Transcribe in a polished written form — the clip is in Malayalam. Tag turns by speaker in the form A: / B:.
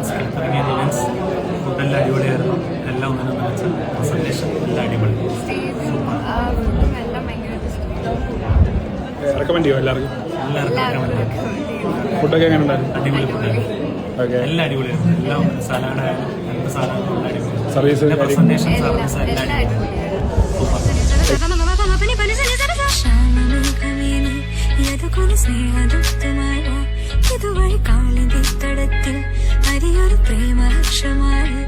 A: ലാൻഡ്സ്കേപ്പ് തുടങ്ങിയ ഇവൻറ്റ്സ് ഫുഡെല്ലാം അടിപൊളിയായിരുന്നു. എല്ലാം ഒന്നിനും മികച്ച പ്രസന്റേഷൻ എല്ലാം അടിപൊളി.
B: റെക്കമെൻഡ് ചെയ്യും എല്ലാവർക്കും.
A: ഫുഡൊക്കെ
B: എങ്ങനെ ഉണ്ടായിരുന്നു?
A: അടിപൊളി ഫുഡായിരുന്നു. എല്ലാം അടിപൊളിയായിരുന്നു. എല്ലാം സാലാഡായാലും എന്ത് സാധനങ്ങളും അടിപൊളി.
B: സർവീസ്
A: പ്രസന്റേഷൻ സർവീസ് എല്ലാം അടിപൊളി.
C: ഇതുവഴി കാളിന്റെ തടത്തിൽ അരിയൊരു പ്രേമ ലക്ഷമായി